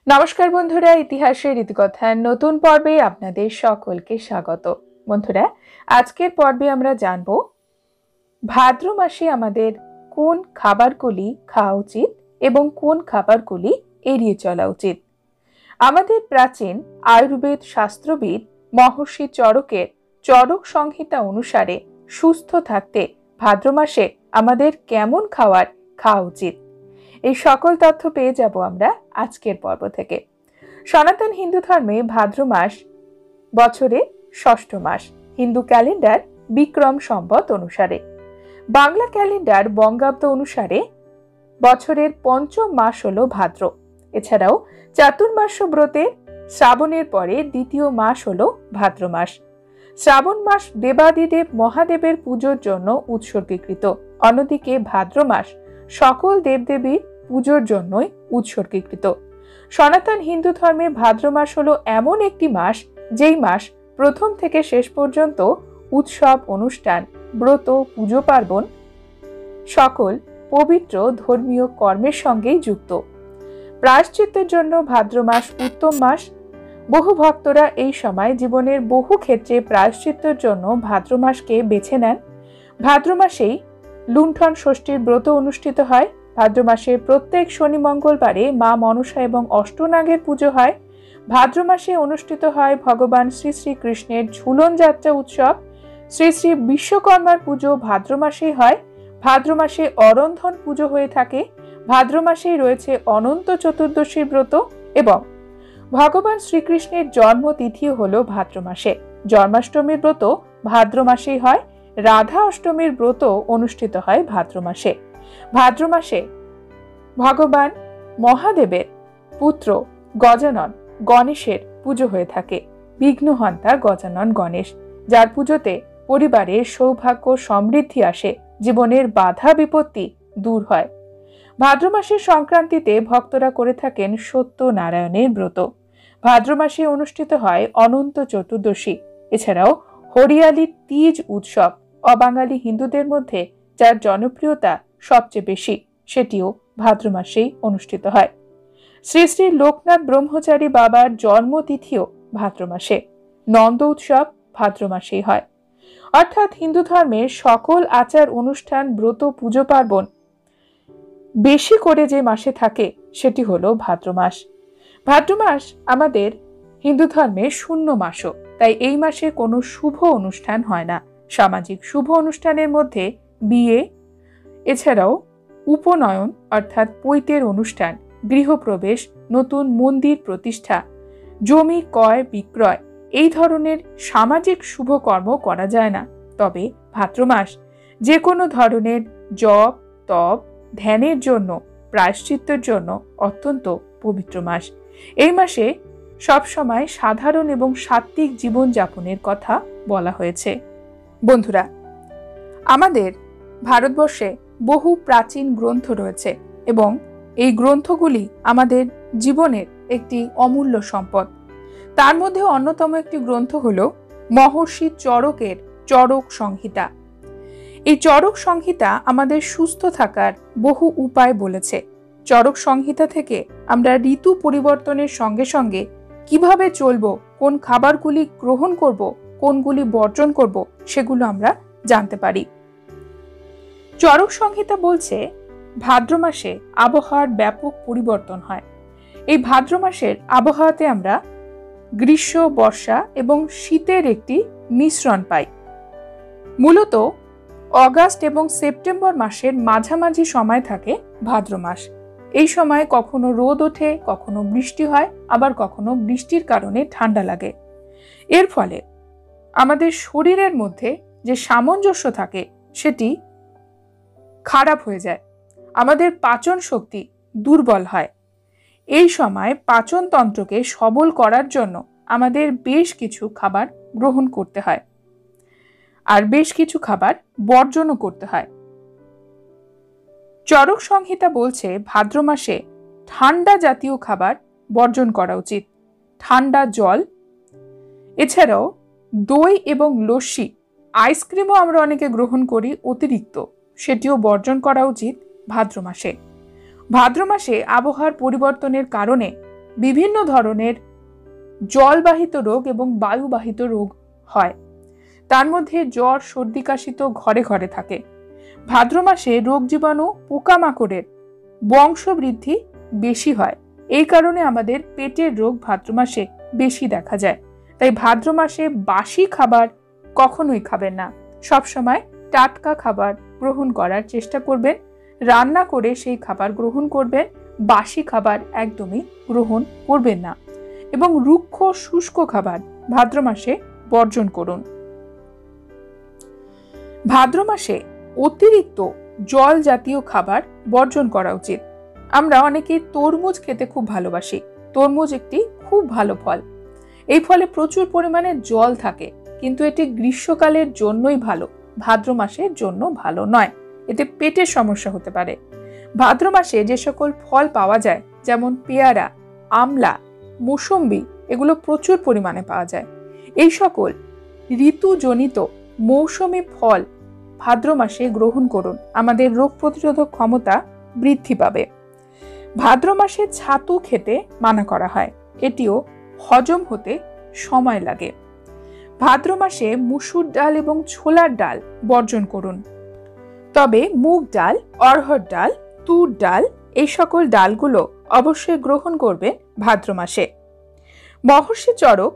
নমস্কার বন্ধুরা, ইতিহাসের ইতিকথার নতুন পর্বে আপনাদের সকলকে স্বাগত। বন্ধুরা, আজকের পর্বে আমরা জানব ভাদ্র মাসে আমাদের কোন খাবারগুলি খাওয়া উচিত এবং কোন খাবারগুলি এড়িয়ে চলা উচিত। আমাদের প্রাচীন আয়ুর্বেদ শাস্ত্রবিদ মহর্ষি চরকের চরক সংহিতা অনুসারে সুস্থ থাকতে ভাদ্র মাসে আমাদের কেমন খাওয়া উচিত, এই সকল তথ্য পেয়ে যাব আমরা আজকের পর্ব থেকে। সনাতন হিন্দু ধর্মে ভাদ্র মাস বছরের ষষ্ঠ মাস, হিন্দু ক্যালেন্ডার বিক্রম সম্বত অনুসারে। বাংলা ক্যালেন্ডার বঙ্গাব্দ অনুসারে বছরের পঞ্চম মাস হলো ভাদ্র। এছাড়াও চাতুর্মাস্য ব্রতের শ্রাবণের পরে দ্বিতীয় মাস হলো ভাদ্র মাস। শ্রাবণ মাস দেবাদিদেব মহাদেবের পুজোর জন্য উৎসর্গীকৃত। অন্যদিকে ভাদ্র মাস সকল দেবদেবীর পুজোর জন্যই উৎসর্গীকৃত। সনাতন হিন্দু ধর্মে ভাদ্র মাস হলো এমন একটি মাস, যেই মাস প্রথম থেকে শেষ পর্যন্ত উৎসব অনুষ্ঠান, ব্রত, পুজো পার্বণ সকল পবিত্র ধর্মীয় কর্মের সঙ্গেই যুক্ত। প্রায়শ্চিত্তের জন্য ভাদ্র মাস উত্তম মাস। বহু ভক্তরা এই সময় জীবনের বহু ক্ষেত্রে প্রায়শ্চিত্তের জন্য ভাদ্র মাসকে বেছে নেন। ভাদ্র মাসেই লুণ্ঠন ষষ্ঠীর ব্রত অনুষ্ঠিত হয়। ভাদ্র মাসের প্রত্যেক শনি মঙ্গলবারে মা মনসা এবং অষ্টনাগের পুজো হয়। ভাদ্র মাসে অনুষ্ঠিত হয় ভগবান শ্রী শ্রীকৃষ্ণের ঝুলন যাত্রা উৎসব। শ্রী শ্রী বিশ্বকর্মার পুজো ভাদ্র মাসেই হয়। ভাদ্র মাসে অরন্ধন পুজো হয়ে থাকে। ভাদ্র মাসেই রয়েছে অনন্ত চতুর্দশীর ব্রত এবং ভগবান শ্রীকৃষ্ণের জন্ম তিথিও হলো ভাদ্র মাসে। জন্মাষ্টমীর ব্রত ভাদ্র মাসেই হয়। রাধা অষ্টমীর ব্রত অনুষ্ঠিত হয় ভাদ্র মাসে। ভাদ্র মাসে ভগবান মহাদেবের পুত্র গজানন গণেশের পুজো হয়ে থাকে। বিঘ্নহন্তা গজানন গণেশ, যার পুজোতে পরিবারের সৌভাগ্য সমৃদ্ধি আসে, জীবনের বাধা বিপত্তি দূর হয়। ভাদ্র মাসের সংক্রান্তিতে ভক্তরা করে থাকেন সত্যনারায়ণের ব্রত। ভাদ্র মাসে অনুষ্ঠিত হয় অনন্ত চতুর্দশী। এছাড়াও হরিয়ালির তীজ উৎসব অবাঙালি হিন্দুদের মধ্যে যার জনপ্রিয়তা সবচেয়ে বেশি, সেটিও ভাদ্র মাসেই অনুষ্ঠিত হয়। শ্রী শ্রী লোকনাথ ব্রহ্মচারী বাবার জন্মতিথিও ভাদ্র মাসে। নন্দ উৎসব ভাদ্র মাসেই হয়। অর্থাৎ হিন্দু ধর্মের সকল আচার অনুষ্ঠান, ব্রত, পুজো পার্বণ বেশি করে যে মাসে থাকে সেটি হলো ভাদ্র মাস। ভাদ্র মাস আমাদের হিন্দু ধর্মের শূন্য মাসও, তাই এই মাসে কোনো শুভ অনুষ্ঠান হয় না। সামাজিক শুভ অনুষ্ঠানের মধ্যে বিয়ে, এছাড়াও উপনয়ন অর্থাৎ পৈতের অনুষ্ঠান, গৃহপ্রবেশ, নতুন মন্দির প্রতিষ্ঠা, জমি ক্রয় বিক্রয়, এই ধরনের সামাজিক শুভকর্ম করা যায় না। তবে ভাদ্র মাস যে কোনো ধরনের জপ, তপ, ধ্যানের জন্য, প্রায়শ্চিত্তের জন্য অত্যন্ত পবিত্র মাস। এই মাসে সবসময় সাধারণ এবং সাত্ত্বিক জীবনযাপনের কথা বলা হয়েছে। বন্ধুরা, আমাদের ভারতবর্ষে বহু প্রাচীন গ্রন্থ রয়েছে এবং এই গ্রন্থগুলি আমাদের জীবনের একটি অমূল্য সম্পদ। তার মধ্যে অন্যতম একটি গ্রন্থ হল মহর্ষি চরকের চরক সংহিতা। এই চরক সংহিতা আমাদের সুস্থ থাকার বহু উপায় বলেছে। চরক সংহিতা থেকে আমরা ঋতু পরিবর্তনের সঙ্গে সঙ্গে কিভাবে চলবো, কোন খাবারগুলি গ্রহণ করব, কোনগুলি বর্জন করব, সেগুলো আমরা জানতে পারি। চরক সংহিতা বলছে ভাদ্র মাসে আবহাওয়ার ব্যাপক পরিবর্তন হয়। এই ভাদ্র মাসের আবহাওয়াতে আমরা গ্রীষ্ম, বর্ষা এবং শীতের একটি মিশ্রণ পাই। মূলত অগাস্ট এবং সেপ্টেম্বর মাসের মাঝামাঝি সময় থাকে ভাদ্র মাস। এই সময় কখনো রোদ ওঠে, কখনো বৃষ্টি হয়, আবার কখনো বৃষ্টির কারণে ঠান্ডা লাগে। এর ফলে আমাদের শরীরের মধ্যে যে সামঞ্জস্য থাকে সেটি খারাপ হয়ে যায়। আমাদের পাচন শক্তি দুর্বল হয়। এই সময় পাচনতন্ত্রকে সবল করার জন্য আমাদের বেশ কিছু খাবার গ্রহণ করতে হয় আর বেশ কিছু খাবার বর্জনও করতে হয়। চরক সংহিতা বলছে ভাদ্র মাসে ঠান্ডা জাতীয় খাবার বর্জন করা উচিত। ঠান্ডা জল, এছাড়াও দই এবং লস্যি, আইসক্রিমও আমরা অনেকে গ্রহণ করি অতিরিক্ত, সেটিও বর্জন করা উচিত ভাদ্র মাসে। ভাদ্র মাসে আবহাওয়ার পরিবর্তনের কারণে বিভিন্ন ধরনের জলবাহিত রোগ এবং বায়ুবাহিত রোগ হয়। তার মধ্যে জ্বর, সর্দি, কাশি তো ঘরে ঘরে থাকে। ভাদ্র মাসে রোগ জীবাণু, পোকামাকড়ের বংশবৃদ্ধি বেশি হয়। এই কারণে আমাদের পেটের রোগ ভাদ্র মাসে বেশি দেখা যায়। তাই ভাদ্র মাসে বাসি খাবার কখনোই খাবেন না। সবসময় টাটকা খাবার গ্রহণ করার চেষ্টা করবেন, রান্না করে সেই খাবার গ্রহণ করবেন, বাসি খাবার একদমই গ্রহণ করবেন না এবং রুক্ষ শুষ্ক খাবার ভাদ্র মাসে বর্জন করুন। ভাদ্র মাসে অতিরিক্ত জল জাতীয় খাবার বর্জন করা উচিত। আমরা অনেকেই তরমুজ খেতে খুব ভালোবাসি। তরমুজ একটি খুব ভালো ফল। এই ফলে প্রচুর পরিমাণে জল থাকে, কিন্তু এটি গ্রীষ্মকালের জন্যই ভালো, ভাদ্র মাসের জন্য ভালো নয়। এতে পেটের সমস্যা হতে পারে। ভাদ্র মাসে যে সকল ফল পাওয়া যায়, যেমন পেয়ারা, আমলা, মৌসুম্বি, এগুলো প্রচুর পরিমাণে পাওয়া যায়। এই সকল ঋতুজনিত মৌসুমী ফল ভাদ্র মাসে গ্রহণ করুন, আমাদের রোগ প্রতিরোধক ক্ষমতা বৃদ্ধি পাবে। ভাদ্র মাসে ছাতু খেতে মানা করা হয়, এটিও হজম হতে সময় লাগে। ভাদ্র মাসে মুসুর ডাল এবং ছোলার ডাল বর্জন করুন। তবে মুগ ডাল, অড়হর ডাল, তুর ডাল, এই সকল ডালগুলো অবশ্যই গ্রহণ করবেন ভাদ্র মাসে। মহর্ষি চরক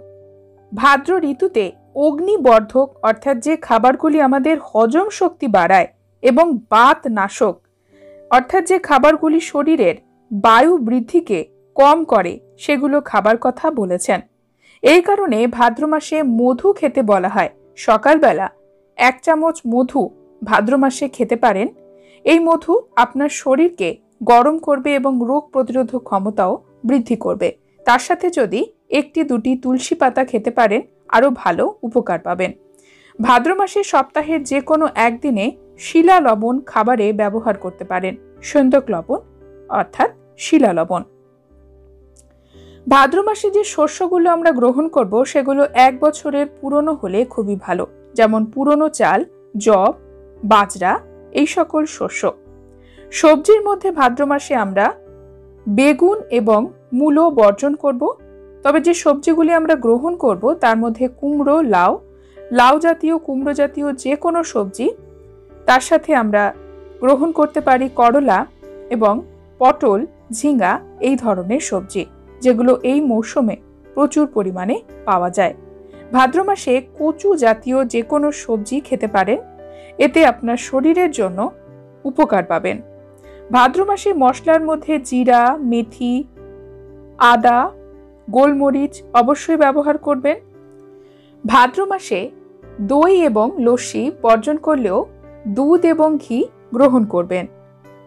ভাদ্র ঋতুতে অগ্নিবর্ধক অর্থাৎ যে খাবারগুলি আমাদের হজম শক্তি বাড়ায় এবং বাত নাশক অর্থাৎ যে খাবারগুলি শরীরের বায়ু বৃদ্ধিকে কম করে সেগুলো খাবার কথা বলেছেন। এই কারণে ভাদ্র মাসে মধু খেতে বলা হয়। সকালবেলা 1 চামচ মধু ভাদ্র মাসে খেতে পারেন। এই মধু আপনার শরীরকে গরম করবে এবং রোগ প্রতিরোধক ক্ষমতাও বৃদ্ধি করবে। তার সাথে যদি 1-2টি তুলসী পাতা খেতে পারেন, আরো ভালো উপকার পাবেন। ভাদ্র মাসে সপ্তাহের যে কোনো একদিনে শিলা লবণ খাবারে ব্যবহার করতে পারেন। সন্ধ্যক লবণ অর্থাৎ শিলা লবণ। ভাদ্র মাসে যে শস্যগুলো আমরা গ্রহণ করব সেগুলো 1 বছরের পুরনো হলে খুবই ভালো, যেমন পুরনো চাল, যব, বাজরা, এই সকল শস্য। সবজির মধ্যে ভাদ্র মাসে আমরা বেগুন এবং মূলো বর্জন করব। তবে যে সবজিগুলি আমরা গ্রহণ করব তার মধ্যে কুমড়ো, লাউ জাতীয়, কুমড়ো জাতীয় যে কোনো সবজি, তার সাথে আমরা গ্রহণ করতে পারি করলা এবং পটল, ঝিঙ্গা, এই ধরনের সবজি, যেগুলো এই মৌসুমে প্রচুর পরিমাণে পাওয়া যায়। ভাদ্র মাসে কচু জাতীয় যে কোনো সবজি খেতে পারেন, এতে আপনার শরীরের জন্য উপকার পাবেন। ভাদ্র মাসে মশলার মধ্যে জিরা, মেথি, আদা, গোলমরিচ অবশ্যই ব্যবহার করবেন। ভাদ্র মাসে দই এবং লস্যি বর্জন করলেও দুধ এবং ঘি গ্রহণ করবেন,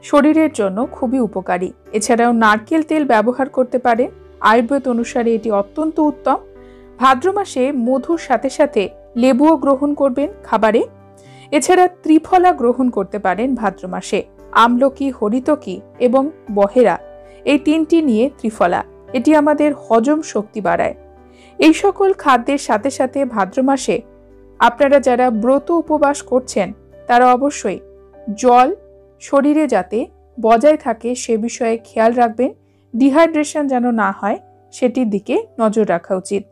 শরীরের জন্য খুবই উপকারী। এছাড়াও নারকেল তেল ব্যবহার করতে পারেন, আয়ুর্বেদ অনুসারে এটি অত্যন্ত উত্তম। ভাদ্র মাসে মধুর সাথে সাথে লেবুও গ্রহণ করবেন খাবারে। এছাড়া ত্রিফলা গ্রহণ করতে পারেন ভাদ্র মাসে, আমলকি, হরিতকি এবং বহেরা, এই 3টি নিয়ে ত্রিফলা, এটি আমাদের হজম শক্তি বাড়ায়। এই সকল খাদ্যের সাথে সাথে ভাদ্র মাসে আপনারা যারা ব্রত উপবাস করছেন তারা অবশ্যই জল শরীরে যাতে বজায় থাকে সে বিষয়ে খেয়াল রাখবেন। ডিহাইড্রেশন যেন না হয় সেটির দিকে নজর রাখা উচিত।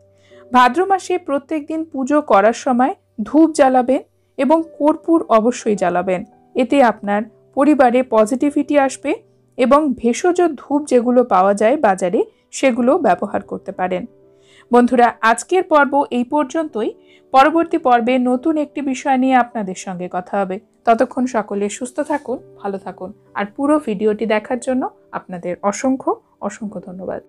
ভাদ্র মাসে প্রত্যেক দিন পুজো করার সময় ধূপ জ্বালাবেন এবং কর্পূর অবশ্যই জ্বালাবেন। এতে আপনার পরিবারে পজিটিভিটি আসবে এবং ভেষজ ধূপ যেগুলো পাওয়া যায় বাজারে সেগুলো ব্যবহার করতে পারেন। বন্ধুরা, আজকের পর্ব এই পর্যন্তই। পরবর্তী পর্বে নতুন একটি বিষয় নিয়ে আপনাদের সঙ্গে কথা হবে। ততক্ষণ সকলে সুস্থ থাকুন, ভালো থাকুন। আর পুরো ভিডিওটি দেখার জন্য আপনাদের অসংখ্য ধন্যবাদ।